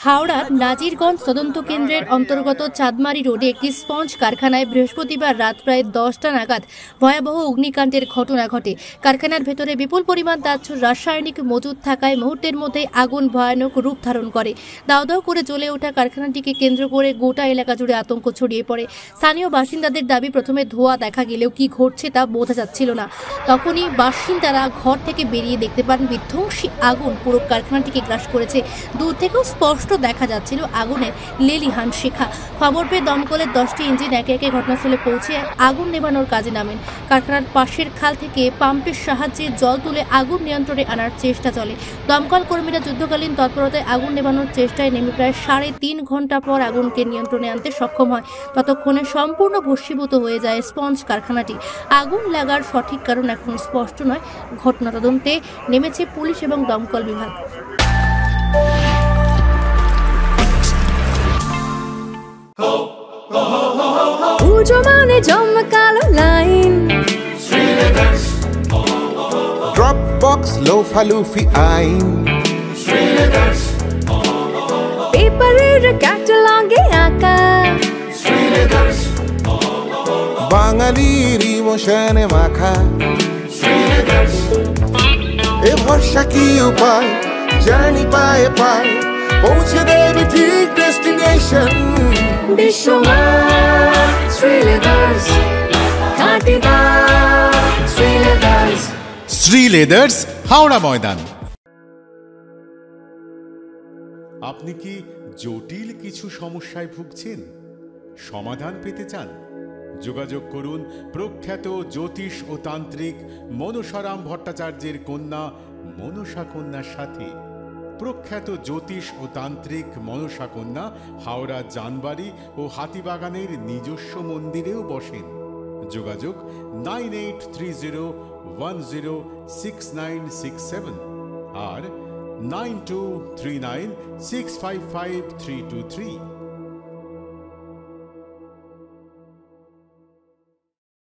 হাওড়ার নাজিরগঞ্জ তদন্ত কেন্দ্রের অন্তর্গত চাঁদমারি রোডে একটি স্পঞ্জ কারখানায় বৃহস্পতিবার রাত প্রায় 10টা নাগাদ ভয়াবহ অগ্নিকাণ্ডের ঘটনা ঘটে। কারখানার ভেতরে বিপুল পরিমাণ দাহ্য রাসায়নিক মজুদ থাকায় মুহূর্তের মধ্যে আগুন ভয়ানক রূপ ধারণ করে। দাউ দাউ করে জ্বলে ওঠা কারখানাটিকে কেন্দ্র করে গোটা এলাকা জুড়ে আতঙ্ক ছড়িয়ে পড়ে। স্থানীয় বাসিন্দাদের দাবি, প্রথমে ধোঁয়া দেখা গেলেও কি ঘটছে তা বোঝা যাচ্ছিল না। তখনই বাসিন্দারা ঘর থেকে বেরিয়ে দেখতে পান বিধ্বংসী আগুন পুরো কারখানাটিকে গ্রাস করেছে। দূর থেকেও স্পষ্ট দেখা যাচ্ছিল আগুনের লেলিহান শিখা। খবর পেয়ে দমকলের 10টি ইঞ্জিন একে একে ঘটনাস্থলে পৌঁছে আগুন নেভানোর কাজে নামেন। কারখানার পাশের খাল থেকে পাম্পের সাহায্যে জল তুলে আগুন নিয়ন্ত্রণে আনার চেষ্টা চলে। দমকল কর্মীরা যুদ্ধকালীন তৎপরতায় আগুন নেভানোর চেষ্টায় নেমে প্রায় 3.5 ঘন্টা পর আগুনকে নিয়ন্ত্রণে আনতে সক্ষম হয়। ততক্ষণে সম্পূর্ণ ভস্মীভূত হয়ে যায় স্পঞ্জ কারখানাটি। আগুন লাগার সঠিক কারণ এখন স্পষ্ট নয়। ঘটনা তদন্তে নেমেছে পুলিশ এবং দমকল বিভাগ। Dropbox lofa lufi ain Srileaders পেপারের ক্যাটালগে আঁকা Srileaders বাঙালির ইমোশনে মাখা Srileaders এ ভরসা কি উপায় জার্নি পায়ে পায় পৌঁছে দেবে ঠিক ডেস্টিনেশন বিশ্বমান Srileaders কাটিদার Srileaders শ্রীলেদার্স হাওড়া ময়দান। আপনি কি জটিল কিছু সমস্যায় ভুগছেন? সমাধান পেতে চান? যোগাযোগ করুন প্রখ্যাত জ্যোতিষ ও তান্ত্রিক মনসারাম ভট্টাচার্যের কন্যা মনসা কন্যার সাথে। প্রখ্যাত জ্যোতিষ ও তান্ত্রিক মনসা কন্যা হাওড়া জানবাড়ি ও হাতিবাগানের নিজস্ব মন্দিরেও বসেন। যোগাযোগ 9830106967 আর 9239655323।